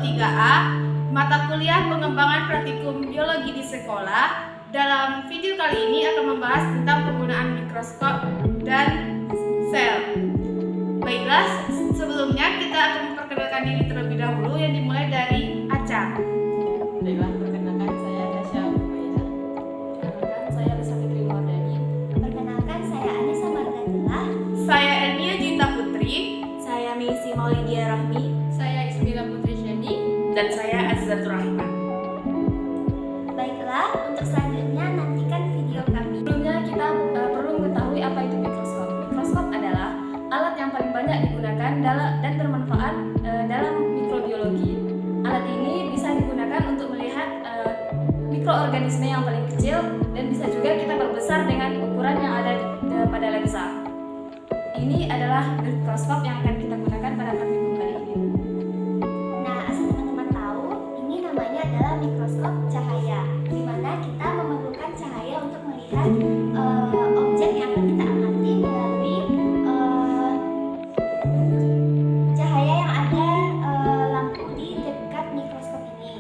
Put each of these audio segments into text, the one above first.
kelompok 3A, mata kuliah pengembangan praktikum biologi di sekolah. Dalam video kali ini akan membahas tentang penggunaan mikroskop dan sel. Baiklah, sebelumnya kita akan memperkenalkan diri terlebih dahulu yang dimulai dari Aca. Baiklah, perkenalkan saya Dasya Umayza. Perkenalkan saya Risa Fitri Wardani. Perkenalkan saya Anissa Martatullah. Saya Elmia Jinta Putri. Saya Meisi Maulidia Rahmi. Saya Ismila Putri Syeni. Dan saya Azizatur Rahman. Baiklah, untuk selanjutnya nantikan video kami. Sebelumnya kita perlu mengetahui apa itu mikroskop. Mikroskop adalah alat yang paling banyak digunakan dan bermanfaat dalam mikrobiologi. Alat ini bisa digunakan untuk melihat mikroorganisme yang paling kecil dan bisa juga kita perbesar dengan ukuran yang ada pada lensa. Ini adalah mikroskop yang akan kita gunakan pada praktikum kali ini. Nah, asal teman-teman tahu, ini namanya adalah mikroskop cahaya, di mana kita memerlukan cahaya untuk melihat objek yang akan kita amati melalui cahaya yang ada lampu di dekat mikroskop ini.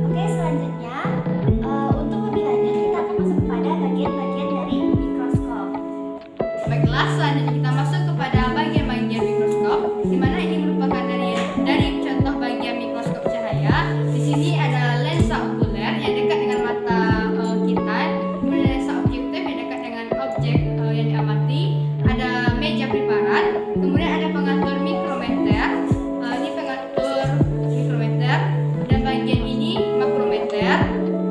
Oke, selanjutnya untuk lebih lanjut kita akan masuk kepada bagian-bagian dari mikroskop. Baiklah, selanjutnya kita masuk kepada bagian-bagian mikroskop, di mana ini merupakan dari contoh bagian mikroskop cahaya. Di sini ada lensa okuler yang dekat dengan mata kita, kemudian lensa objektif yang dekat dengan objek yang diamati. Ada meja preparat, kemudian ada pengatur mikrometer. Ini pengatur mikrometer, dan bagian ini makrometer.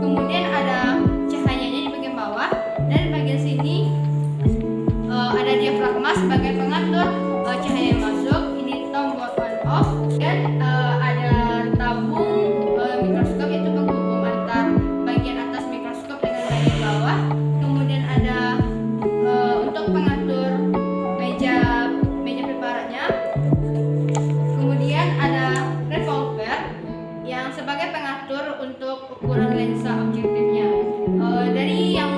Kemudian ada cahayanya di bagian bawah, dan bagian sini ada diafragma sebagai pengatur cahaya yang masuk. Ini tombol on off, dan ada tabung mikroskop yaitu penghubung antar bagian atas mikroskop dengan bagian bawah. Kemudian ada untuk pengatur meja preparatnya. Kemudian ada revolver yang sebagai pengatur untuk ukuran lensa objektifnya. Dari yang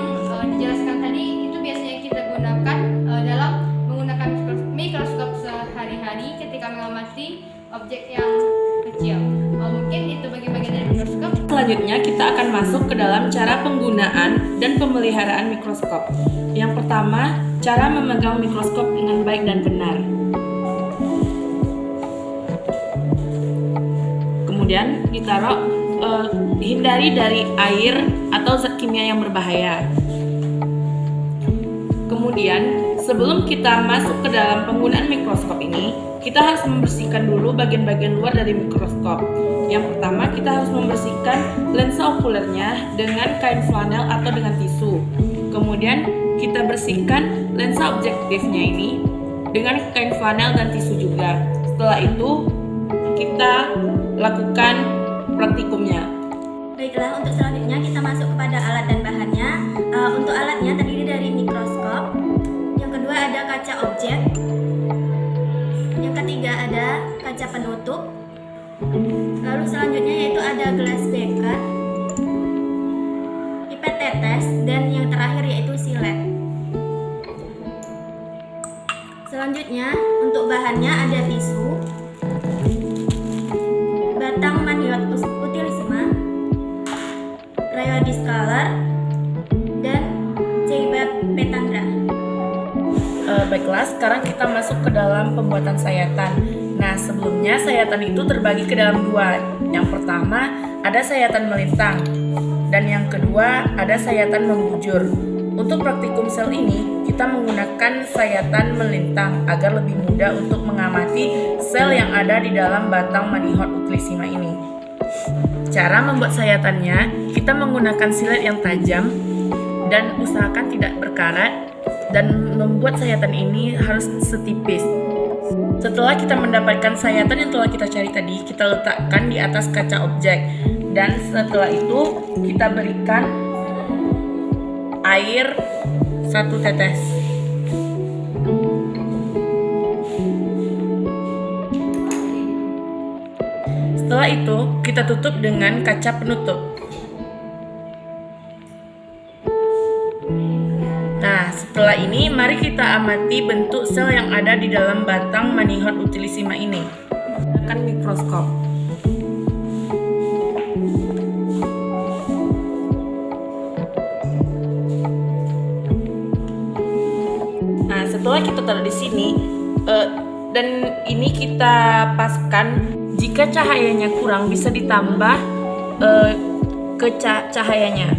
dijelaskan tadi, itu biasanya kita gunakan dalam menggunakan mikroskop sehari-hari ketika mengamati objek yang kecil. Mungkin itu bagian-bagian dari mikroskop. Selanjutnya kita akan masuk ke dalam cara penggunaan dan pemeliharaan mikroskop. Yang pertama, cara memegang mikroskop dengan baik dan benar. Kemudian ditaruh, hindari dari air atau zat kimia yang berbahaya. Kemudian, sebelum kita masuk ke dalam penggunaan mikroskop ini, kita harus membersihkan dulu bagian-bagian luar dari mikroskop. Yang pertama, kita harus membersihkan lensa okulernya dengan kain flanel atau dengan tisu. Kemudian, kita bersihkan lensa objektifnya ini dengan kain flanel dan tisu juga. Setelah itu, kita lakukan praktikumnya. Baiklah, untuk selanjutnya kita masuk kepada alat dan bahannya. Untuk alatnya terdiri dari mikroskop. Yang kedua ada kaca objek. Yang ketiga ada kaca penutup. Lalu selanjutnya yaitu ada glass beaker, pipet tetes, dan yang terakhir yaitu silet. Selanjutnya untuk bahannya ada tisu, batang maniot utilisima, rayon discolor, dan jaibat petandra. Baiklah, sekarang kita masuk ke dalam pembuatan sayatan. Nah, sebelumnya sayatan itu terbagi ke dalam dua. Yang pertama ada sayatan melintang, dan yang kedua ada sayatan membujur. Untuk praktikum sel ini, kita menggunakan sayatan melintang agar lebih mudah untuk mengamati sel yang ada di dalam batang Manihot utilisima ini. Cara membuat sayatannya, kita menggunakan silet yang tajam dan usahakan tidak berkarat, dan membuat sayatan ini harus setipis. Setelah kita mendapatkan sayatan yang telah kita cari tadi, kita letakkan di atas kaca objek, dan setelah itu kita berikan air 1 tetes. Setelah itu kita tutup dengan kaca penutup. Nah, setelah ini mari kita amati bentuk sel yang ada di dalam batang Manihot utilisima ini. menggunakan mikroskop. Nah, setelah kita taruh di sini dan ini kita paskan, jika cahayanya kurang bisa ditambah ke cahayanya.